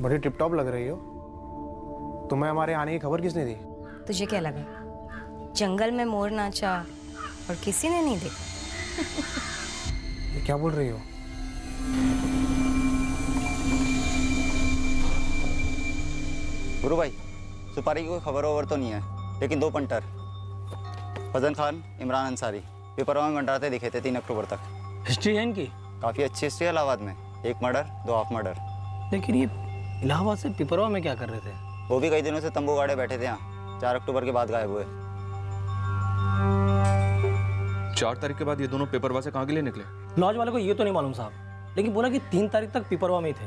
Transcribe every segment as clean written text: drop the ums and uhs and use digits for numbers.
बड़ी tip top लग रही हो। तुम्हें हमारे आने की खबर किसने दी? तुझे क्या लगा जंगल में मोर नाचा और किसी ने नहीं देखा? ये क्या बोल रही हो? गुरु भाई, सुपारी की कोई खबर ओवर तो नहीं है, लेकिन 2 पंटर फजल खान, इमरान अंसारी पेपरों में मंडराते दिखे थे 3 अक्टूबर तक। हिस्ट्री है इनकी? काफ़ी अच्छी हिस्ट्री है इलाहाबाद में। 1 मर्डर 2 हाफ मर्डर। लेकिन ये इलाहाबाद से पिपरवा में क्या कर रहे थे? वो भी कई दिनों से तंबू गाड़े बैठे थे यहाँ। 4 अक्टूबर के बाद गायब हुए। 4 तारीख के बाद ये दोनों पेपरवा से कहाँ के लिए निकले? लॉज वाले को ये तो नहीं मालूम साहब, लेकिन बोला कि 3 तारीख तक पिपरवा में ही थे।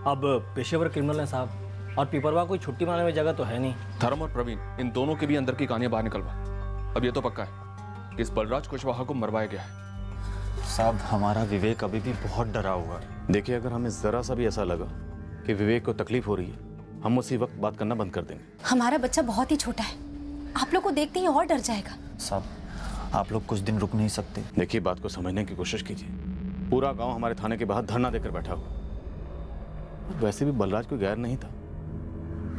अब पेशेवर क्रिमिनल है साहब, और पिपरवा कोई छुट्टी मनाने में जगह तो है नहीं। धर्म और प्रवीण, इन दोनों के भी अंदर की कहानियां बाहर निकलवा। अब ये तो पक्का है कि इस बलराज कुशवाहा को मरवाया गया है। साहब, हमारा विवेक अभी भी बहुत डरा हुआ है। देखिए, अगर हमें जरा सा भी ऐसा लगा कि विवेक को तकलीफ हो रही है, हम उसी वक्त बात करना बंद कर देंगे। हमारा बच्चा बहुत ही छोटा है, आप लोग को देखते ही और डर जाएगा। साहब, आप लोग कुछ दिन रुक नहीं सकते? देखिए, बात को समझने की कोशिश कीजिए। पूरा गांव हमारे थाने के बाहर धरना देकर बैठा हुआ। वैसे भी बलराज कोई गैर नहीं था,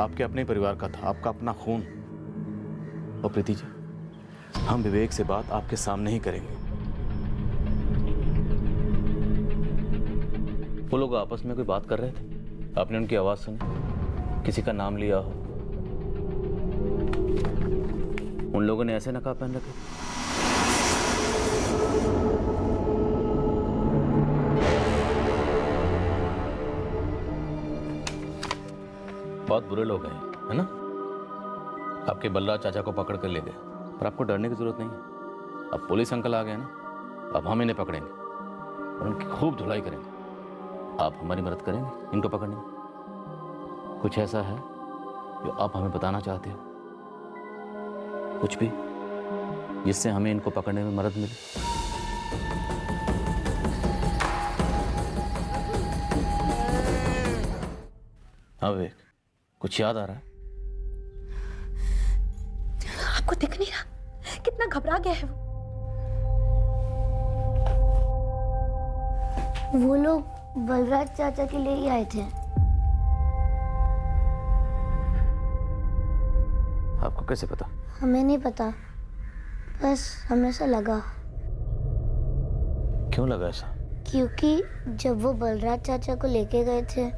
आपके अपने परिवार का था, आपका अपना खून। और प्रीति जी, हम विवेक से बात आपके सामने ही करेंगे। वो लोग आपस में कोई बात कर रहे थे, आपने उनकी आवाज सुनी, किसी का नाम लिया हो? उन लोगों ने ऐसे नकाब पहन रखे? बहुत बुरे लोग हैं, है ना? आपके बलराज चाचा को पकड़ कर ले गए, पर आपको डरने की जरूरत नहीं है। अब पुलिस अंकल आ गए ना, अब हम इन्हें पकड़ेंगे और उनकी खूब धुलाई करेंगे। आप हमारी मदद करेंगे इनको पकड़ने में? कुछ ऐसा है जो आप हमें बताना चाहते हो? कुछ भी जिससे हमें इनको पकड़ने में मदद मिले? हाँ विवेक, कुछ याद आ रहा है? आपको दिख नहीं रहा कितना घबरा गया है वो लोग बलराज चाचा के लिए ही आए थे। आपको कैसे पता? हमें नहीं पता, बस हमें ऐसा लगा। क्यों लगा ऐसा? क्योंकि जब वो बलराज चाचा को लेके गए थे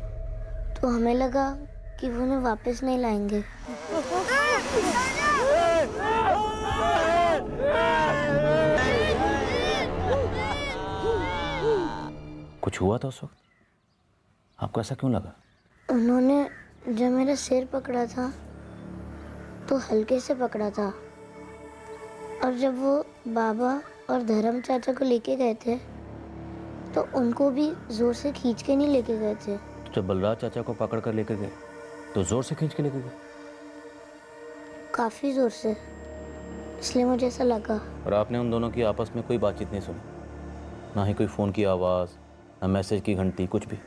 तो हमें लगा कि वो उन्हें वापस नहीं लाएंगे। कुछ हुआ था उस वक्त? आपको ऐसा क्यों लगा? उन्होंने जब मेरा सिर पकड़ा था तो हल्के से पकड़ा था, और जब वो बाबा और धर्म चाचा को लेके गए थे तो उनको भी जोर से खींच के नहीं लेके गए थे। तो जब बलराज चाचा को पकड़ कर लेकर गए तो जोर से खींच के लेकर गए? काफी जोर से, इसलिए मुझे ऐसा लगा। और आपने उन दोनों की आपस में कोई बातचीत नहीं सुनी? ना ही कोई फोन की आवाज, ना मैसेज की घंटी, कुछ भी?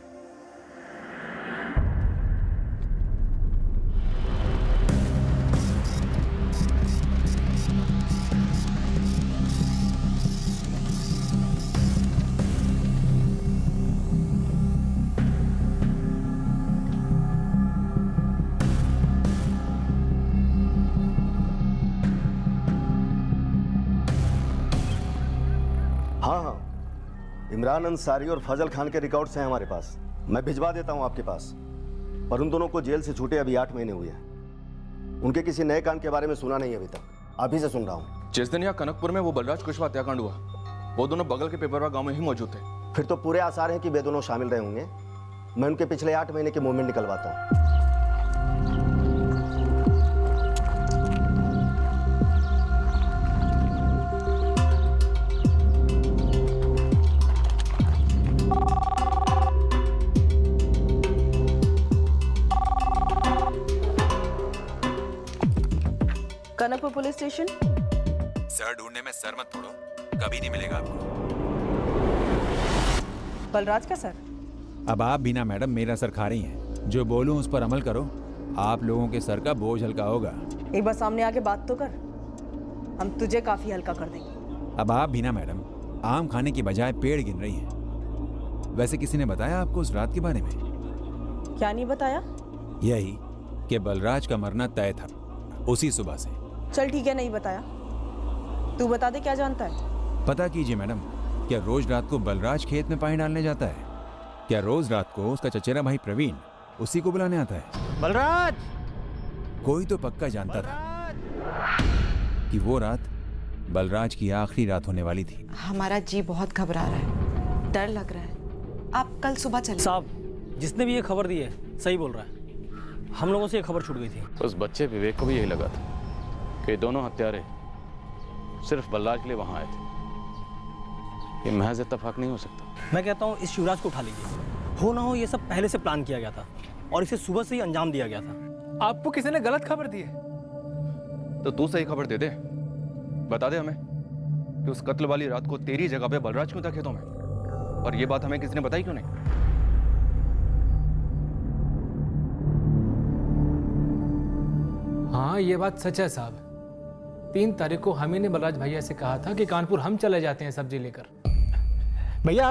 हाँ, इमरान अंसारी और फजल खान के रिकॉर्ड्स हैं हमारे पास। मैं भिजवा देता हूं आपके पास। पर उन दोनों को जेल से छूटे अभी 8 महीने हुए हैं। उनके किसी नए कांड के बारे में सुना नहीं अभी तक, अभी से सुन रहा हूं। जिस दिन यहाँ कनकपुर में वो बलराज कुशवाहा हत्याकांड हुआ, वो दोनों बगल के पेपरवा गांव में ही मौजूद थे। फिर तो पूरे आसार हैं कि वे दोनों शामिल रहे होंगे। मैं उनके पिछले 8 महीने के मूवमेंट निकलवाता हूँ। Kanakpur police station. सर ढूंढने में सर मत फोड़ो, कभी नहीं मिलेगा आपको। बलराज का सर? अब आप भी ना मैडम मेरा सर खा रही हैं। जो बोलूं उस पर अमल करो, आप लोगों के सर का बोझ हल्का होगा। एक बार सामने आके बात तो कर, हम तुझे काफी हल्का कर देंगे। अब आप भी ना मैडम आम खाने की बजाय पेड़ गिन रही हैं। वैसे किसी ने बताया आपको उस रात के बारे में? क्या नहीं बताया? यही कि बलराज का मरना तय था उसी सुबह से। चल ठीक है, नहीं बताया। तू बता दे क्या जानता है। पता कीजिए मैडम, क्या रोज रात को बलराज खेत में पानी डालने जाता है? क्या रोज रात को उसका चचेरा भाई प्रवीण उसी को बुलाने आता है? बलराज! कोई तो पक्का जानता था कि वो रात बलराज की आखिरी रात होने वाली थी। हमारा जी बहुत घबरा रहा है, डर लग रहा है। आप कल सुबह चलें। साहब, जिसने भी ये खबर दी है सही बोल रहा है। हम लोगों से ये खबर छूट गई थी। उस बच्चे विवेक को भी यही लगा था कि दोनों हत्यारे सिर्फ बलराज के लिए वहां आए थे। ये महज इत्तेफाक नहीं हो सकता। मैं कहता हूँ इस शिवराज को उठा लीजिए। हो ना हो ये सब पहले से प्लान किया गया था और इसे सुबह से ही अंजाम दिया गया था। आपको किसी ने गलत खबर दी है तो तू सही खबर दे दे, बता दे हमें कि उस कत्ल वाली रात को तेरी जगह पे बलराज क्यों था खेतों में, और ये बात हमें किसी ने बताई क्यों नहीं? हाँ, ये बात सच है साहब। 3 तारीख को हम ही ने बलराज भैया से कहा था कि कानपुर हम चले जाते हैं सब्जी लेकर। भैया,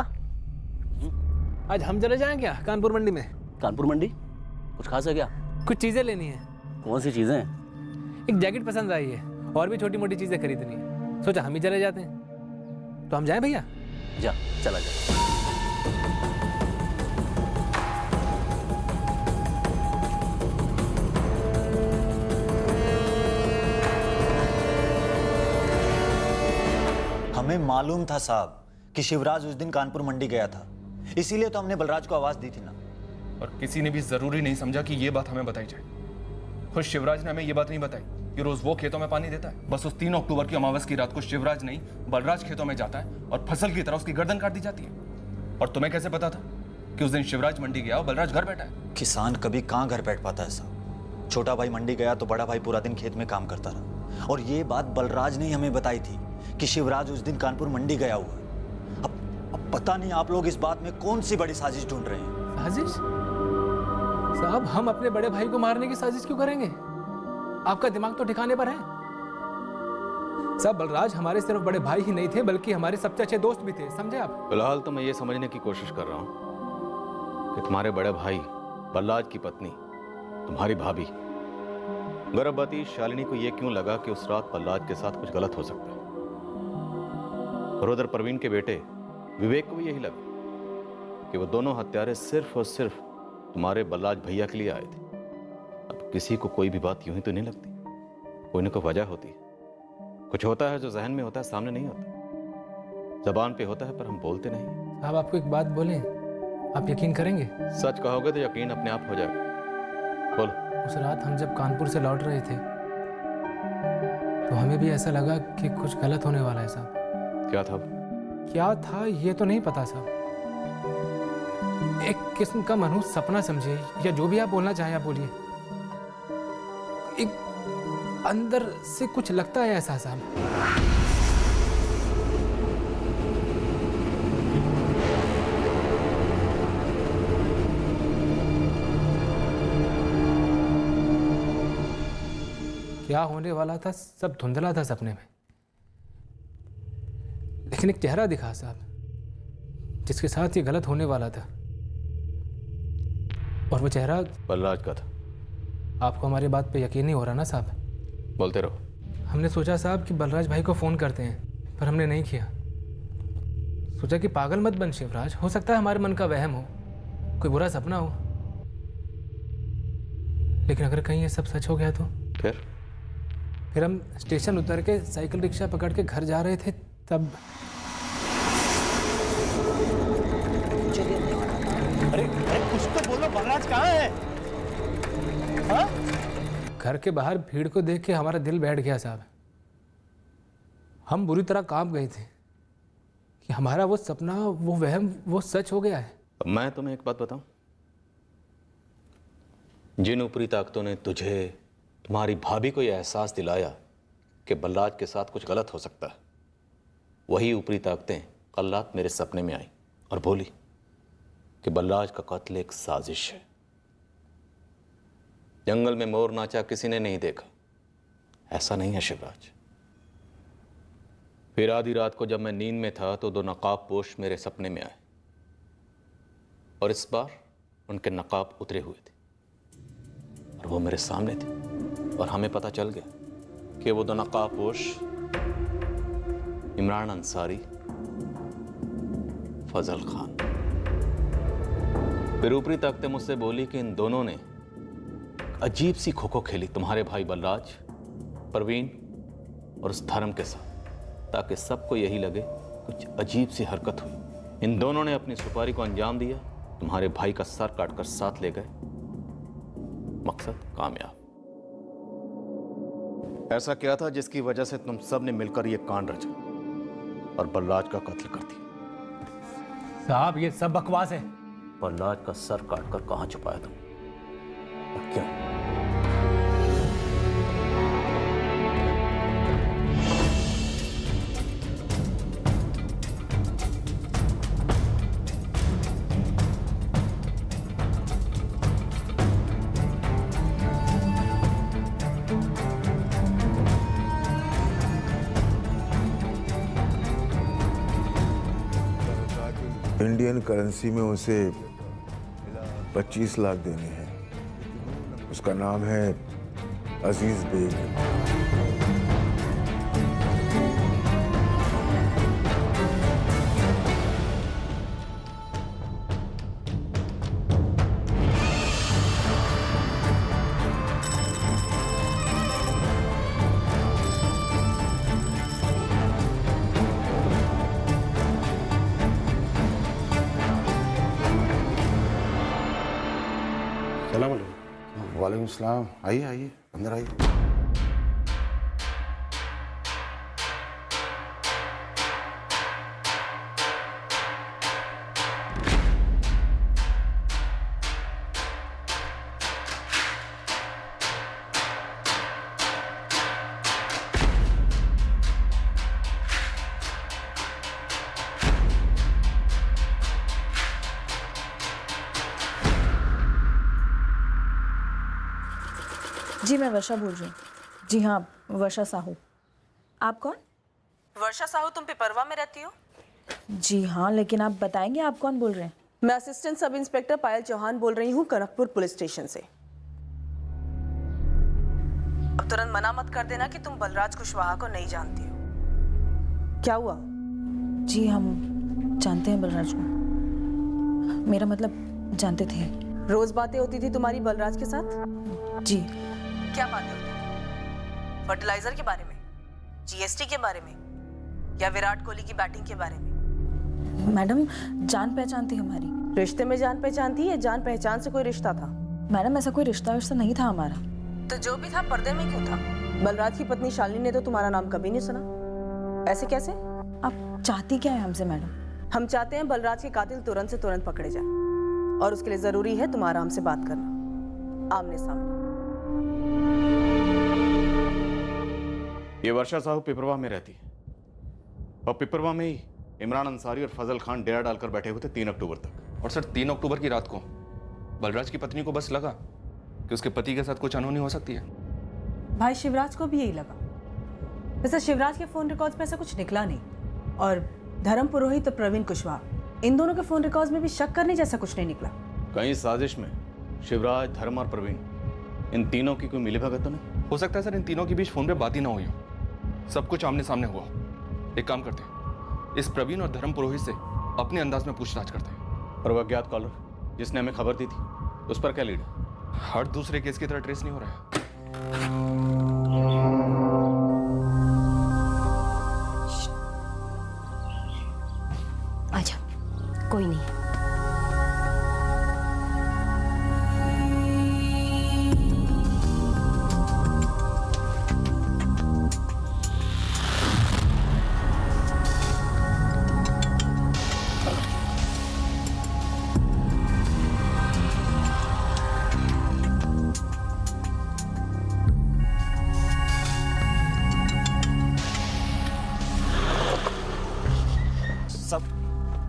आज हम चले जाएं क्या कानपुर मंडी में? कानपुर मंडी? कुछ खास है क्या? कुछ चीजें लेनी है। कौन सी चीजें? एक जैकेट पसंद आई है और भी छोटी मोटी चीजें खरीदनी है। सोचा हम ही चले जाते हैं। तो हम जाएं भैया? जा, चला जा। हमें मालूम था साहब कि शिवराज उस दिन कानपुर मंडी गया था, इसीलिए तो हमने बलराज को आवाज दी थी ना। और किसी ने भी जरूरी नहीं समझा कि ये बात हमें बताई जाए। खुद शिवराज ने हमें ये बात नहीं बताई कि रोज वो खेतों में पानी देता है। बस उस 3 अक्टूबर की अमावस की रात को शिवराज नहीं बलराज खेतों में जाता है और फसल की तरह उसकी गर्दन काट दी जाती है। और तुम्हें कैसे पता था कि उस दिन शिवराज मंडी गया और बलराज घर बैठा है? किसान कभी कहाँ घर बैठ पाता है साहब। छोटा भाई मंडी गया तो बड़ा भाई पूरा दिन खेत में काम करता रहा। और ये बात बलराज ने हमें बताई थी कि शिवराज उस दिन कानपुर मंडी गया हुआ है। अब पता नहीं आप लोग इस बात में कौन सी बड़ी साजिश ढूंढ रहे हैं। साजिश? साहब, हम अपने बड़े भाई को मारने की साजिश क्यों करेंगे? आपका दिमाग तो ठिकाने पर है। साहब, बलराज हमारे सिर्फ बड़े भाई ही नहीं थे बल्कि हमारे सबसे अच्छे दोस्त भी थे, समझे आप? फिलहाल तो मैं ये समझने की कोशिश कर रहा हूँ कि तुम्हारे बड़े भाई बलराज की पत्नी, तुम्हारी भाभी गर्भवती शालिनी को यह क्यों लगा कि उस रात बलराज के साथ कुछ गलत हो सकता है। और उधर प्रवीण के बेटे विवेक को भी यही लगा कि वो दोनों हत्यारे सिर्फ और सिर्फ तुम्हारे बलराज भैया के लिए आए थे। अब किसी को कोई भी बात यूं ही तो नहीं लगती, कोई ना कोई वजह होती है। कुछ होता है जो जहन में होता है, सामने नहीं होता। जबान पे होता है पर हम बोलते नहीं। साहब, आपको एक बात बोलें, आप यकीन करेंगे? सच कहोगे तो यकीन अपने आप हो जाएगा। बोलो। उस रात हम जब कानपुर से लौट रहे थे तो हमें भी ऐसा लगा कि कुछ गलत होने वाला है साहब। क्या था ये तो नहीं पता साहब। एक किस्म का मनहूस सपना समझिए या जो भी आप बोलना चाहें आप बोलिए। एक अंदर से कुछ लगता है ऐसा साहब। क्या होने वाला था सब धुंधला था सपने में, लेकिन एक चेहरा दिखा साहब जिसके साथ ये गलत होने वाला था, और वो चेहरा बलराज का था। आपको हमारी बात पे यकीन नहीं हो रहा ना साहब? बोलते रहो। हमने सोचा साहब कि बलराज भाई को फ़ोन करते हैं, पर हमने नहीं किया। सोचा कि पागल मत बन शिवराज, हो सकता है हमारे मन का वहम हो, कोई बुरा सपना हो। लेकिन अगर कहीं ये सब सच हो गया तो फिर हम स्टेशन उतर के साइकिल रिक्शा पकड़ के घर जा रहे थे, तब अरे कुछ तो बोलो, बलराज कहाँ है? हाँ? घर के बाहर भीड़ को देख के हमारा दिल बैठ गया साहब। हम बुरी तरह कांप गए थे कि हमारा वो सपना, वो वहम, वो सच हो गया है। अब मैं तुम्हें एक बात बताऊं, जिन ऊपरी ताकतों ने तुझे, तुम्हारी भाभी को यह एहसास दिलाया कि बलराज के साथ कुछ गलत हो सकता है, वही ऊपरी ताकतें कल रात मेरे सपने में आई और बोली कि बलराज का कत्ल एक साजिश है। जंगल में मोर नाचा किसी ने नहीं देखा, ऐसा नहीं है शिवराज। फिर आधी रात को जब मैं नींद में था तो 2 नकाब पोश मेरे सपने में आए, और इस बार उनके नकाब उतरे हुए थे और वो मेरे सामने थे और हमें पता चल गया कि वो दो नकाबपोश इमरान अंसारी, फजल खान। फिर ऊपरी ताकतें मुझसे बोली कि इन दोनों ने अजीब सी खो खो खेली तुम्हारे भाई बलराज, परवीन और उस धर्म के साथ, ताकि सबको यही लगे कुछ अजीब सी हरकत हुई। इन दोनों ने अपनी सुपारी को अंजाम दिया, तुम्हारे भाई का सर काटकर साथ ले गए। मकसद कामयाब। ऐसा क्या था जिसकी वजह से तुम सब ने मिलकर यह कांड रचा और बलराज का कत्ल कर दिया? साहब ये सब बकवास है। बलराज का सर काटकर कहां छुपाया तुम? और क्यों? इंडियन करेंसी में उसे 25 लाख देने हैं। उसका नाम है अजीज बेग। वालेकुम सलाम। आइए आइए, अंदर आइए। जी मैं वर्षा बोल रही हूँ। जी हाँ, वर्षा साहू। आप कौन? वर्षा साहू, तुम पिपरवा में रहती हो? जी हाँ, लेकिन आप बताएंगे आप कौन बोल रहे हैं? मैं असिस्टेंट सब इंस्पेक्टर पायल चौहान बोल रही हूँ, कनकपुर पुलिस स्टेशन से। अब तुरंत मना मत कर देना कि तुम बलराज कुशवाहा को नहीं जानती हो। क्या हुआ? जी हम जानते हैं बलराज को। मेरा मतलब जानते थे। रोज बातें होती थी तुम्हारी बलराज के साथ? जी। क्या बातें होती थी? फर्टिलाइजर के बारे में, जीएसटी के बारे में, या विराट कोहली की बैटिंग के बारे में? मैडम जान पहचान थी हमारी। रिश्ते में जान पहचान थी या जान पहचान से कोई रिश्ता था? मैडम ऐसा कोई रिश्ता नहीं था हमारा। तो जो भी था पर्दे में क्यों था? बलराज की पत्नी शालिनी ने तो तुम्हारा नाम कभी नहीं सुना। ऐसे कैसे? आप चाहती क्या है हमसे मैडम? हम चाहते हैं बलराज के कातिल तुरंत से तुरंत पकड़े जाए, और उसके लिए जरूरी है तुम्हारा हमसे बात करना, आमने सामने। ये वर्षा साहू पिपरवा में रहती है और पिपरवा में ही इमरान अंसारी और फजल खान डेरा डालकर बैठे हुए थे 3 अक्टूबर तक। और सर 3 अक्टूबर की रात को बलराज की पत्नी को बस लगा कि उसके पति के साथ कुछ अनहोनी हो सकती है। भाई शिवराज को भी यही लगा। वैसे शिवराज के फोन रिकॉर्ड्स में ऐसा कुछ निकला नहीं, और धर्म पुरोहित और प्रवीण कुशवाहा, इन दोनों के फोन रिकॉर्ड्स में भी शक करने जैसा कुछ नहीं निकला। कहीं साजिश में शिवराज, धर्म और प्रवीण, इन तीनों की कोई मिलीभगत तो नहीं? हो सकता है सर इन तीनों के बीच फोन पे बात ही ना हुई हो, सब कुछ आमने सामने हुआ। एक काम करते हैं, इस प्रवीण और धर्म पुरोहित से अपने अंदाज में पूछताछ करते हैं। और वो अज्ञात कॉलर जिसने हमें खबर दी थी, उस पर क्या लीड है? हर दूसरे केस की तरह ट्रेस नहीं हो रहा है। आजा, कोई नहीं।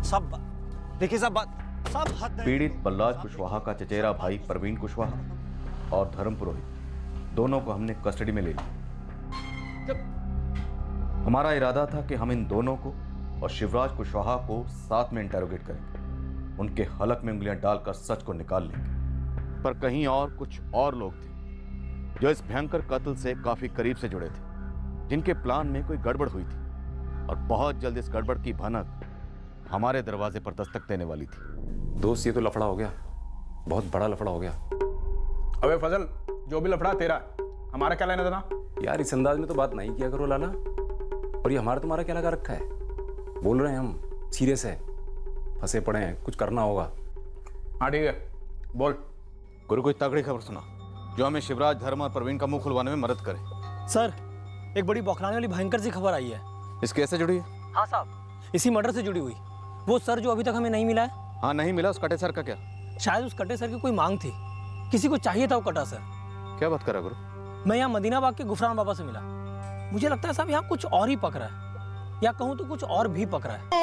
सब देखिए, सब हद है। पीड़ित बलराज कुशवाहा का चचेरा भाई परवीन कुशवाहा और धर्म पुरोहित, दोनों को हमने कस्टडी में ले लिया। हमारा इरादा था कि हम इन दोनों को और शिवराज कुशवाहा को साथ में इंटेरोगेट करेंगे, उनके हलक में उंगलियां डालकर सच को निकाल लेंगे। पर कहीं और कुछ और लोग थे जो इस भयंकर कत्ल से काफी करीब से जुड़े थे, जिनके प्लान में कोई गड़बड़ हुई थी और बहुत जल्द इस गड़बड़ की भनक हमारे दरवाजे पर दस्तक देने वाली थी। दोस्त, ये तो लफड़ा हो गया, बहुत बड़ा लफड़ा हो गया। अबे फजल, जो भी लफड़ा तेरा, हमारा क्या लेना देना? यार इस अंदाज में तो बात नहीं किया करो लाला। और ये हमारा तुम्हारा क्या लगा रखा है? बोल रहे हैं हम, सीरियस है, फंसे पड़े हैं, कुछ करना होगा। हाँ ठीक है, बोल। गुरु, कोई तगड़ी खबर सुना जो हमें शिवराज, धर्म और प्रवीण का मुंह खुलवाने में मदद करे। सर, एक बड़ी बौखलाने वाली भयंकर सी खबर आई है। इस केस से जुड़ी है? हाँ साहब, इसी मर्डर से जुड़ी हुई। वो सर जो अभी तक हमें नहीं मिला है। हाँ, नहीं मिला। उस कटे सर का क्या? शायद उस कटे सर की कोई मांग थी, किसी को चाहिए था वो कटा सर। क्या बात कर रहा गुरु? मैं यहाँ मदीना बाग के गुफरान बाबा से मिला। मुझे लगता है साहब यहाँ कुछ और ही पक रहा है, या कहूँ तो कुछ और भी पक रहा है।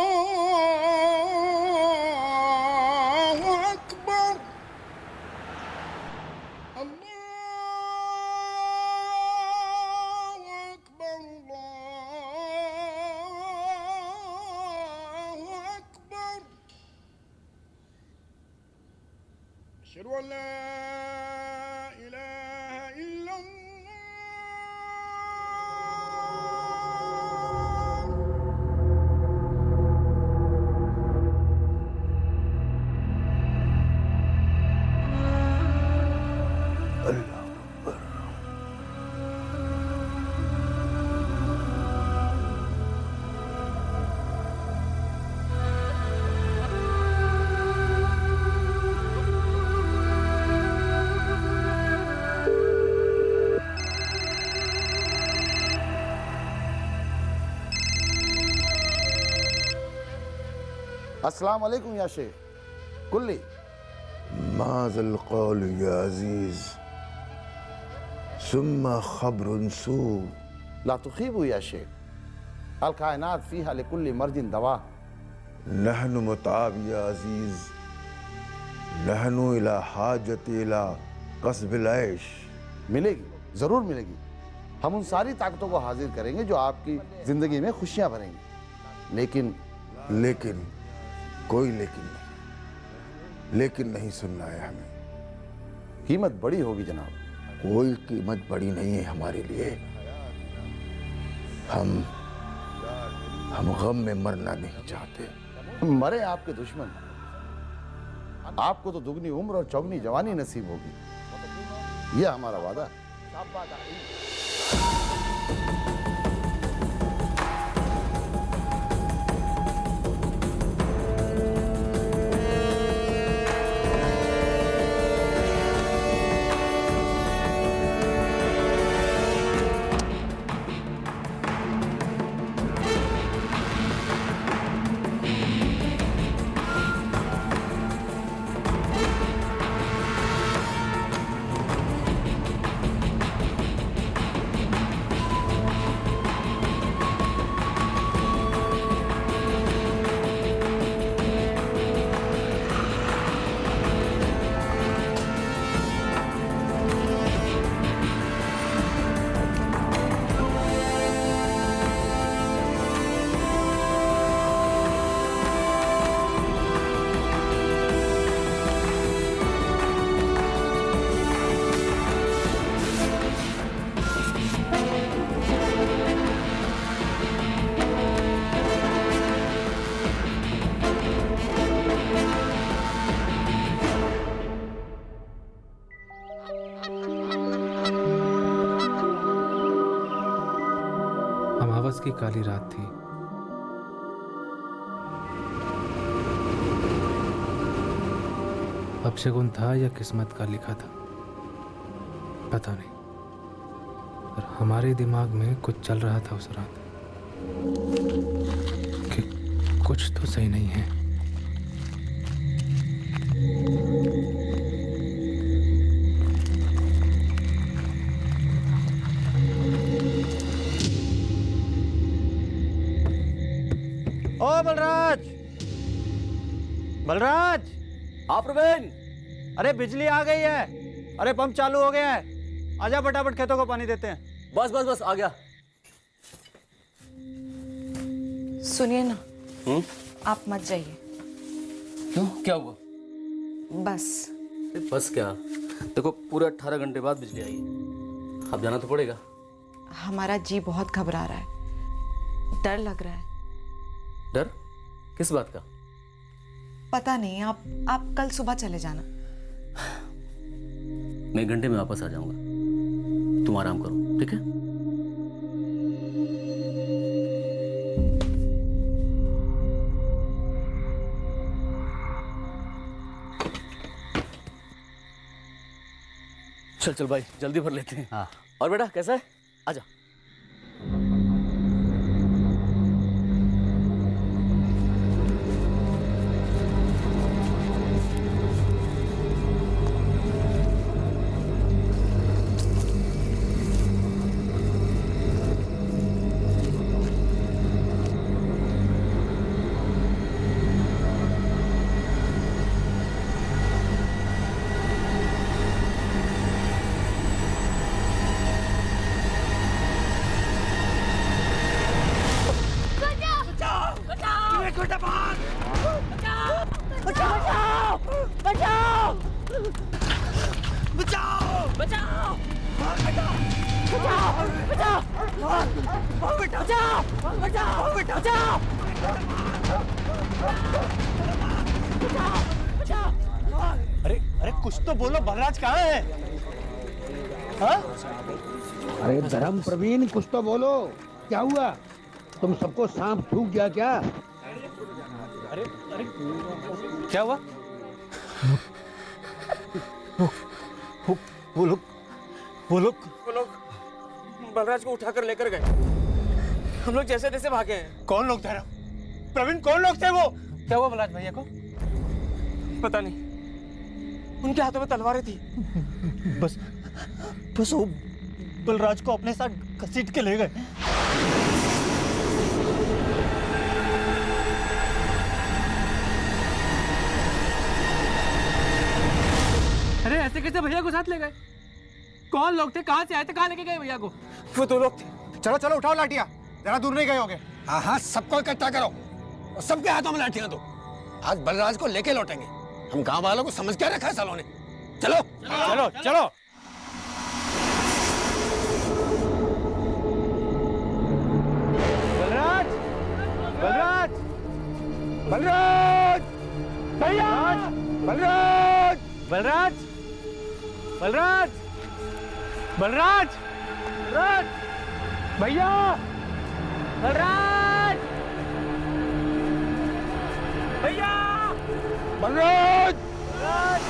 अस्सलाम वालेकुम या शेख कुल्ली। माज़ल क़ौल या अज़ीज़, सुम्मा ख़ब्रुन सू। ला तुख़ीबू या शेख, अल कायनात फ़ीहा लिकुल्ली मर्जिन दवा। नहनु मुताब या अज़ीज़, नहनु इला हाजत इला कस्बिल ऐश। मिलेगी, ज़रूर मिलेगी। हम उन सारी ताकतों को हाजिर करेंगे जो आपकी ज़िंदगी में खुशियाँ भरेंगी। लेकिन कोई लेकिन नहीं सुनना है हमें। कीमत बड़ी होगी जनाब। कोई कीमत बड़ी नहीं है हमारे लिए। हम गम में मरना नहीं चाहते। मरे आपके दुश्मन, आपको तो दुगनी उम्र और चौगनी जवानी नसीब होगी, यह हमारा वादा। अमावस की काली रात थी। अपशगुन था या किस्मत का लिखा था, पता नहीं, पर हमारे दिमाग में कुछ चल रहा था उस रात कि कुछ तो सही नहीं है। ओ बलराज, बलराज, हाँ प्रवीण। अरे बिजली आ गई है, अरे पंप चालू हो गया है, आजा फटाफट खेतों को पानी देते हैं। बस बस बस आ गया। सुनिए ना, आप मत जाइए। क्यों, क्या हुआ? बस बस क्या, देखो पूरे 18 घंटे बाद बिजली आई, अब जाना तो पड़ेगा। हमारा जी बहुत घबरा रहा है, डर लग रहा है। डर किस बात का? पता नहीं, आप कल सुबह चले जाना। मैं 1 घंटे में वापस आ जाऊंगा, तुम आराम करो, ठीक है? चल चल भाई, जल्दी भर लेते हैं। हाँ। और बेटा कैसा है? आजा। अरे अरे कुछ तो बोलो, बलराज कहाँ है? हाँ? अरे धर्म प्रवीण, कुछ तो बोलो, क्या हुआ? तुम सबको सांप ठूक गया क्या? अरे अरे क्या हुआ? वो लोग बलराज को उठाकर लेकर गए। हम लोग जैसे तैसे भागे हैं। कौन लोग थे? प्रवीण, कौन लोग थे वो? क्या हुआ बलराज भैया को? पता नहीं, उनके हाथों में तलवारें थी। बस वो बलराज को अपने साथ घसीट के ले गए। अरे ऐसे कैसे भैया को साथ ले गए? कौन लोग थे, कहाँ से आए थे, कहाँ लेके गए भैया को? वो 2 लोग थे। चलो चलो उठाओ लाठियां, जरा दूर नहीं गए होगे। हाँ हाँ, सबको इकट्ठा करो और सबके हाथों में लाठियां दो। आज बलराज को लेके लौटेंगे। हम गांव वालों को समझ क्या रखा है सालों ने। चलो चलो चलो। बलराज, बलराज, बलराज, भैया, बलराज, बलराज, बलराज, बलराज, बलराज, भैया, बलराज, भैया, बलराज, बलराज,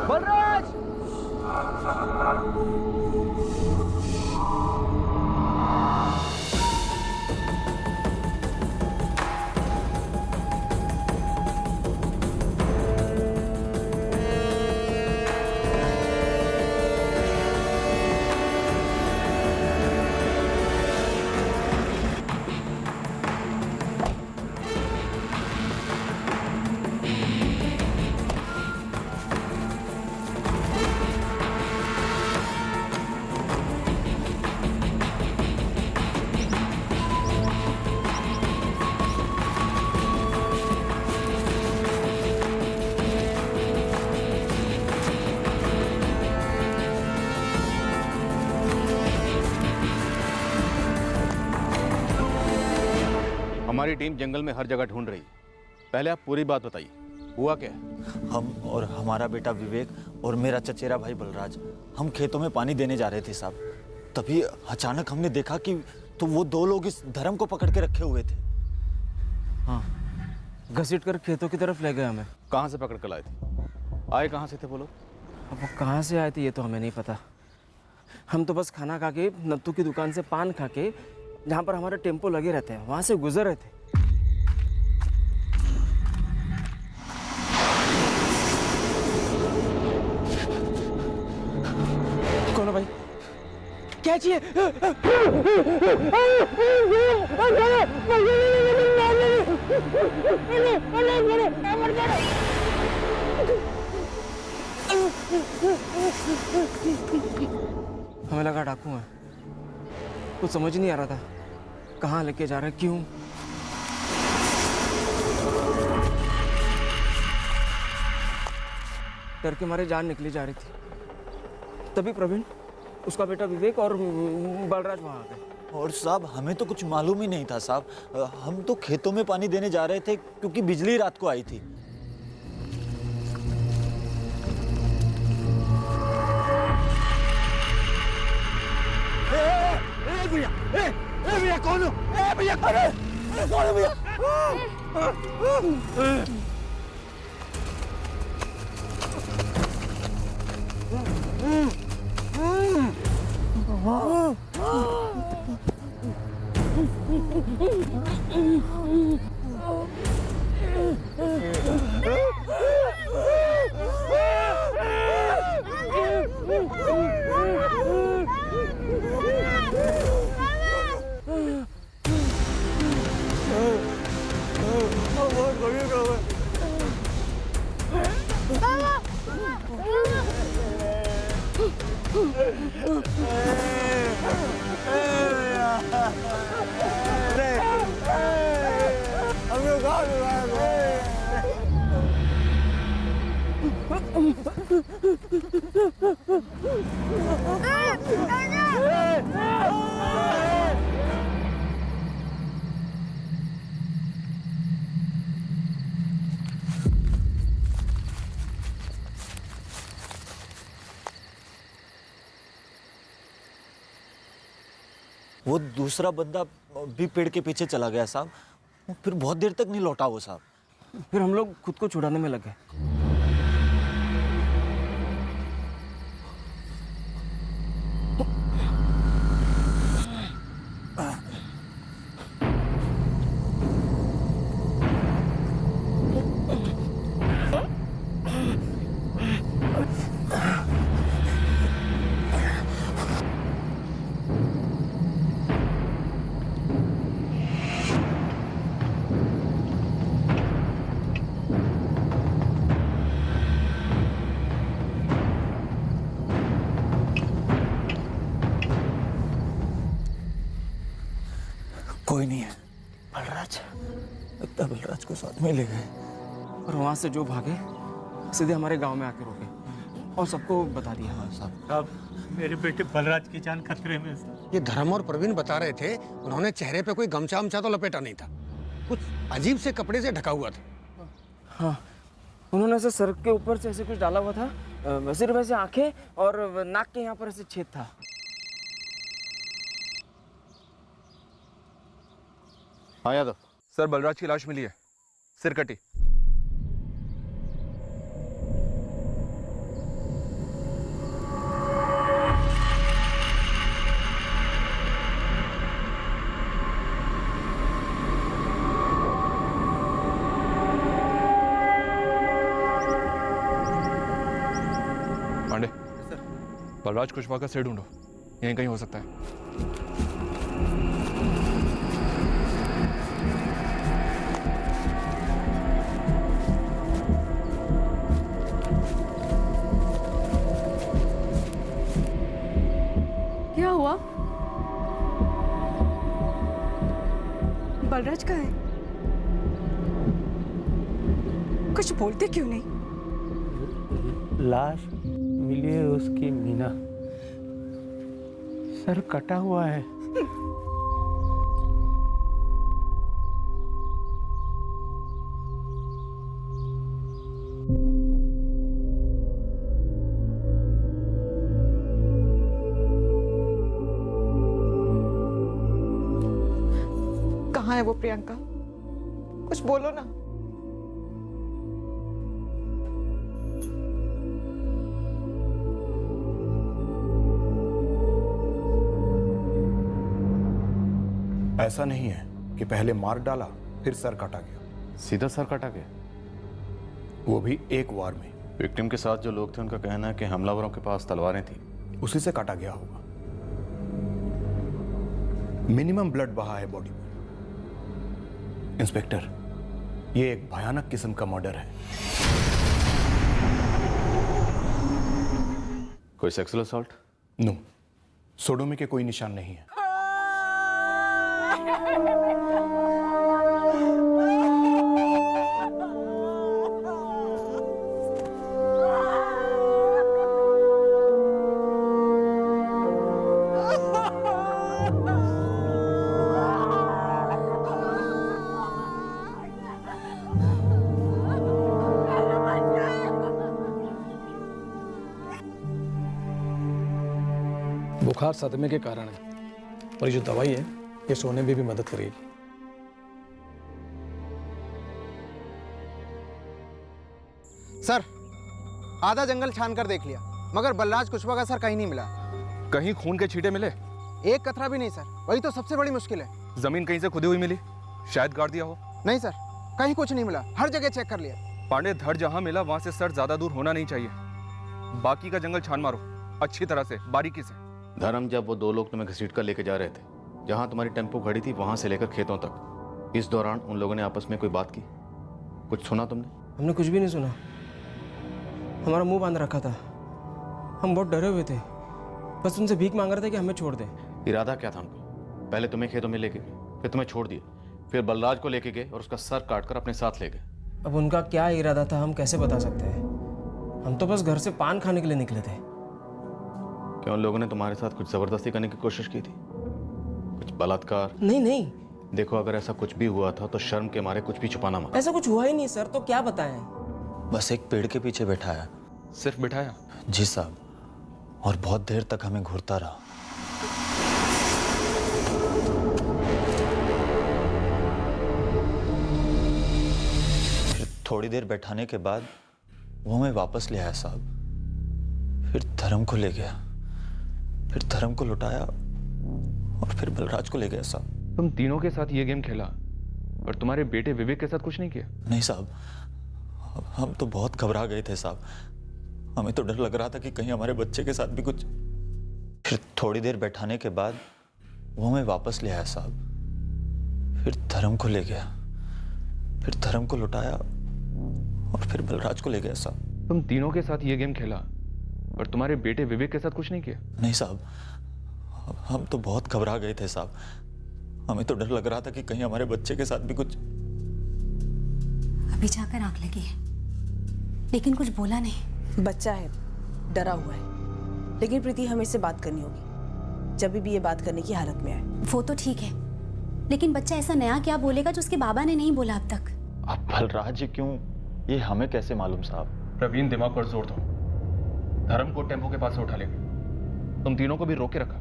बलराज। हमारी टीम जंगल में हर जगह ढूंढ रही है। पहले आप पूरी बात बताइए, हुआ क्या है? हम और हमारा बेटा विवेक और मेरा चचेरा भाई बलराज, हम खेतों में पानी देने जा रहे थे साहब। तभी अचानक हमने देखा कि तो वो 2 लोग इस धर्म को पकड़ के रखे हुए थे। हाँ, घसीट कर खेतों की तरफ ले गए हमें। कहाँ से पकड़ कर लाए थे? आए कहाँ से थे वो लोग? अब वो कहाँ से आए थे ये तो हमें नहीं पता। हम तो बस खाना खा के, नत्थू की दुकान से पान खा के, जहाँ पर हमारे टेम्पो लगे रहते हैं, वहाँ से गुजर रहे थे। कौन है भाई? क्या चाहिए? हमें लगा डाकू है, कुछ समझ नहीं आ रहा था कहाँ लेके जा रहे, क्यों। डर के मारे जान निकली जा रही थी। तभी प्रवीण, उसका बेटा विवेक और बलराज वहाँ आ गए। और साहब हमें तो कुछ मालूम ही नहीं था साहब। हम तो खेतों में पानी देने जा रहे थे क्योंकि बिजली रात को आई थी। भैया कौन हो? भैया कौन है? कौन है भैया? वो दूसरा बंदा भी पेड़ के पीछे चला गया साहब। फिर बहुत देर तक नहीं लौटा वो साहब। फिर हम लोग खुद को छुड़ाने में लगे। कोई नहीं है। बलराज, लगता बलराज को साथ में ले गए। और वहां से जो भागे सीधे हमारे गांव में आके रुके और सबको बता दिया। साहब, मेरे बेटे बलराज की जान खतरे में है। ये धर्म और प्रवीण बता रहे थे, उन्होंने चेहरे पे कोई गमछा वमछा तो लपेटा नहीं था, कुछ अजीब से कपड़े से ढका हुआ था। हाँ, उन्होंने ऐसे सर के ऊपर से ऐसे कुछ डाला हुआ था, सिर्फ ऐसे आंखें और नाक के यहाँ पर ऐसे छेद था। हाँ यादव सर, बलराज की लाश मिली है, सिर कटी। पांडे सर, बलराज कुशवाहा का सिर ढूंढो, यहीं कहीं हो सकता है। क्या हुआ? बलराज कहाँ है? कुछ बोलते क्यों नहीं? लाश मिली है उसकी मीना, सर कटा हुआ है। कहाँ है वो प्रियंका? कुछ बोलो ना। ऐसा नहीं है कि पहले मार डाला फिर सर काटा गया। सीधा सर काटा गया, वो भी एक वार में। विक्टिम के साथ जो लोग थे उनका कहना है कि हमलावरों के पास तलवारें थी, उसी से काटा गया होगा। मिनिमम ब्लड बहा है बॉडी पर। इंस्पेक्टर, ये एक भयानक किस्म का मर्डर है। कोई सेक्सुअल असॉल्ट? नो, सोडोमी के कोई निशान नहीं है। बुखार सदमे के कारण है, और ये जो दवाई है ये सोने में भी मदद करेगी। सर, आधा जंगल छान कर देख लिया, मगर बलराज कुशवाहा का सर कहीं नहीं मिला। कहीं खून के छींटे मिले? एक कतरा भी नहीं सर, वही तो सबसे बड़ी मुश्किल है। जमीन कहीं से खुदी हुई मिली? शायद गाड़ दिया हो। नहीं सर, कहीं कुछ नहीं मिला, हर जगह चेक कर लिया। पांडे, धड़ जहां मिला वहां से सर ज्यादा दूर होना नहीं चाहिए। बाकी का जंगल छान मारो अच्छी तरह से, बारीकी से। धर्म, जब वो 2 लोग तुम्हें घसीट कर लेके जा रहे थे, जहां तुम्हारी टेम्पो खड़ी थी वहां से लेकर खेतों तक, इस दौरान उन लोगों ने आपस में कोई बात की? कुछ सुना तुमने? हमने कुछ भी नहीं सुना, हमारा मुंह बांध रखा था, हम बहुत डरे हुए थे, बस उनसे भीख मांग रहे थे कि हमें छोड़ दें। इरादा क्या था उनका? पहले तुम्हें खेतों में लेके गए, फिर तुम्हें छोड़ दिए, फिर बलराज को लेके गए और उसका सर काटकर अपने साथ ले गए। अब उनका क्या इरादा था हम कैसे बता सकते हैं? हम तो बस घर से पान खाने के लिए निकले थे। क्या उन लोगों ने तुम्हारे साथ कुछ जबरदस्ती करने की कोशिश की थी? कुछ बलात्कार? नहीं। देखो, अगर ऐसा कुछ भी हुआ था तो शर्म के मारे कुछ भी छुपाना मत। ऐसा कुछ हुआ ही नहीं सर, तो क्या बताएं? बस एक पेड़ के पीछे बैठाया। सिर्फ बिठाया? जी साहब, और बहुत देर तक हमें घूरता रहा। फिर थोड़ी देर बैठाने के बाद वो हमें वापस ले आया साहब। फिर धर्म को ले गया, फिर धर्म को लुटाया और फिर बलराज को ले गया साहब। तुम तीनों के साथ ये गेम खेला और तुम्हारे बेटे विवेक के साथ कुछ नहीं किया? नहीं साहब, हम तो बहुत घबरा गए थे साहब, हमें तो डर लग रहा था कि कहीं हमारे बच्चे के साथ भी कुछ। फिर थोड़ी देर बैठाने के बाद वो हमें वापस ले आया साहब। फिर धर्म को ले गया, फिर धर्म को लुटाया और फिर बलराज को ले गया साहब। तुम तीनों के साथ ये गेम खेला और तुम्हारे बेटे विवेक के साथ कुछ नहीं किया? नहीं साहब, हम तो बहुत घबरा गए थे साहब, हमें तो डर लग रहा था कि कहीं हमारे बच्चे के साथ भी कुछ। अभी जाकर आंख लगी है, लेकिन कुछ बोला नहीं। बच्चा है, डरा हुआ है, लेकिन प्रीति हमें इससे बात करनी होगी जब भी ये बात करने की हालत में आए। वो तो ठीक है, लेकिन बच्चा ऐसा नया क्या बोलेगा जो उसके बाबा ने नहीं बोला अब तक? अब बलराज क्यों, ये हमें कैसे मालूम साहब? प्रवीण, दिमाग पर जोर दो। धर्म को टेम्पो के पास से उठा ले गए, तुम तीनों को भी रोक के रखा,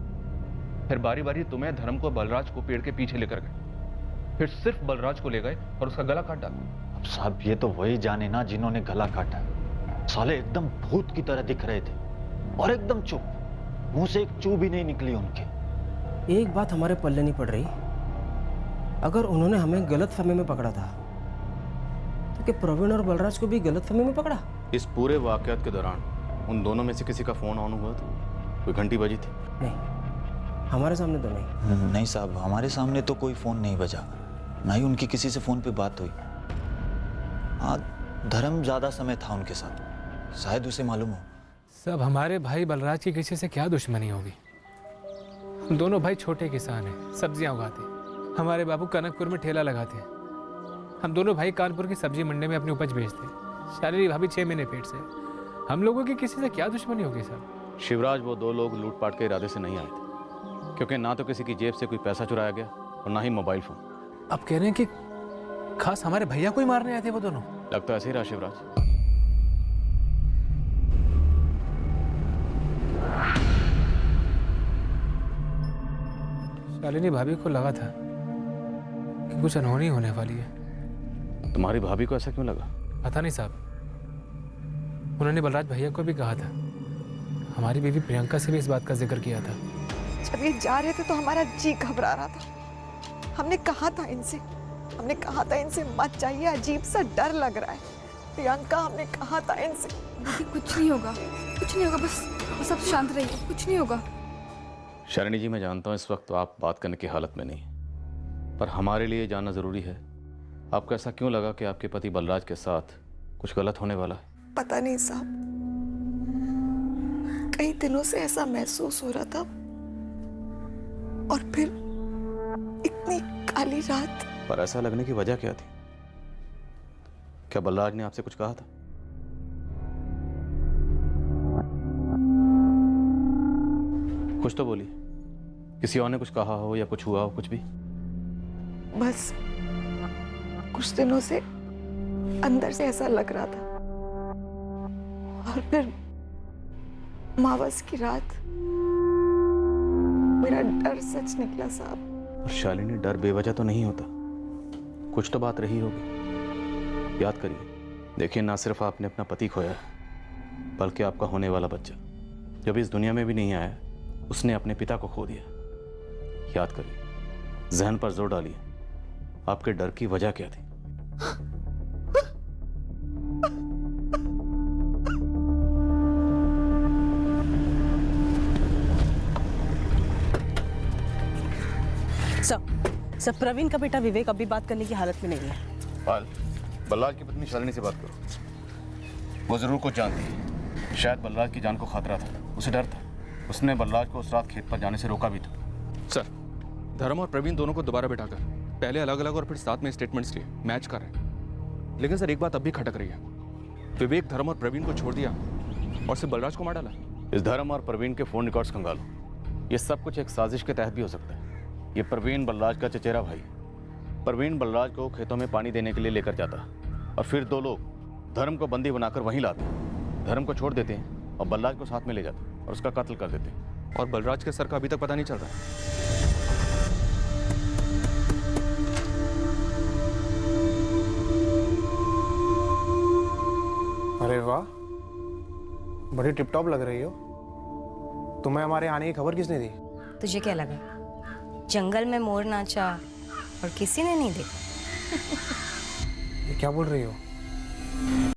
फिर बारी बारी तुम्हें, धर्म को, बलराज को पेड़ के पीछे लेकर गए, फिर सिर्फ बलराज को ले गए और उसका गला काट डाला। अब साहब ये तो वही जाने ना जिन्होंने गला काटा। साले एकदम भूत की तरह दिख रहे थे और एकदम चुप, मुंह से एक चू भी नहीं निकली उनके। एक बात हमारे पल्ले नहीं पड़ रही, अगर उन्होंने हमें गलत फहमी में पकड़ा था तो क्या प्रवीण और बलराज को भी गलत फहमी में पकड़ा? इस पूरे वाकयात के दौरान उन दोनों में से किसी का फोन ऑन हुआ था? कोई घंटी बजी थी? नहीं, हमारे सामने तो नहीं। नहीं साहब, हमारे सामने तो कोई फोन नहीं बजा, ना ही उनकी किसी से फोन पे बात हुई। हाँ, धर्म ज्यादा समय था उनके साथ, शायद उसे मालूम हो। सब हमारे भाई बलराज की किसी से क्या दुश्मनी होगी? हम दोनों भाई छोटे किसान हैं, सब्जियां उगाते हैं। हमारे बाबू कनकपुर में ठेला लगाते हैं, हम दोनों भाई कानपुर की सब्जी मंडी में अपनी उपज बेचते हैं। शालिनी भाभी 6 महीने पेट से। हम लोगों की किसी से क्या दुश्मनी होगी साहब? शिवराज, वो 2 लोग लूटपाट के इरादे से नहीं आए थे, क्योंकि ना तो किसी की जेब से कोई पैसा चुराया गया और ना ही मोबाइल फोन। आप कह रहे हैं कि खास हमारे भैया को ही मारने आए थे वो दोनों? लगता ऐसे ही रहा शिवराज। शालिनी भाभी को लगा था कि कुछ अनहोनी होने वाली है। तुम्हारी भाभी को ऐसा क्यों लगा? पता नहीं साहब, उन्होंने बलराज भैया को भी कहा था, हमारी बीवी प्रियंका से भी इस बात का जिक्र किया था। जब ये जा रहे थे तो हमारा जी घबरा रहा था। हमने कहा था इनसे मत जाइए, अजीब सा डर लग रहा है। प्रियंका, हमने कहा था इनसे। कुछ नहीं होगा, बस सब शांत रहिए, कुछ नहीं होगा। शालिनी जी, मैं जानता हूँ इस वक्त तो आप बात करने की हालत में नहीं, पर हमारे लिए जानना जरूरी है, आपको ऐसा क्यों लगा कि आपके पति बलराज के साथ कुछ गलत होने वाला है? पता नहीं साहब, कई दिनों से ऐसा महसूस हो रहा था, और फिर इतनी काली रात। पर ऐसा लगने की वजह क्या थी? क्या बलराज ने आपसे कुछ कहा था? कुछ तो बोलिए, किसी और ने कुछ कहा हो या कुछ हुआ हो, कुछ भी। बस कुछ दिनों से अंदर से ऐसा लग रहा था, और फिर मावस की रात मेरा डर सच निकला साहब। और शालिनी, डर बेवजह तो नहीं होता, कुछ तो बात रही होगी। याद करिए, देखिए ना सिर्फ आपने अपना पति खोया बल्कि आपका होने वाला बच्चा जब इस दुनिया में भी नहीं आया उसने अपने पिता को खो दिया। याद करिए, जहन पर जोर डालिए, आपके डर की वजह क्या थी? सब प्रवीण का बेटा विवेक अभी बात करने की हालत में नहीं है। पाल, बलराज की पत्नी शालिनी से बात करो। वो जरूर कुछ जानती है। शायद बलराज की जान को खतरा था, उसे डर था। उसने बलराज को उस रात खेत पर जाने से रोका भी था। सर, धर्म और प्रवीण दोनों को दोबारा बिठाकर पहले अलग अलग और फिर साथ में स्टेटमेंट्स लिए मैच कर रहे हैं। लेकिन सर, एक बात अब भी खटक रही है। विवेक धर्म और प्रवीण को छोड़ दिया और सिर्फ बलराज को मार डाला। इस धर्म और प्रवीण के फोन रिकॉर्ड्स खंगालो। ये सब कुछ एक साजिश के तहत भी हो सकता है। ये प्रवीण बलराज का चचेरा भाई। प्रवीण बलराज को खेतों में पानी देने के लिए लेकर जाता और फिर दो लोग धर्म को बंदी बनाकर वहीं लाते, धर्म को छोड़ देते हैं और बलराज को साथ में ले जाते और उसका कत्ल कर देते हैं। और बलराज के सर का अभी तक पता नहीं चल रहा है। अरे वाह, बड़ी टिप टॉप लग रही हो। तुम्हें हमारे आने की खबर किसने दी? तुझे क्या लगा जंगल में मोर नाचा और किसी ने नहीं देखा? ये क्या बोल रही हो?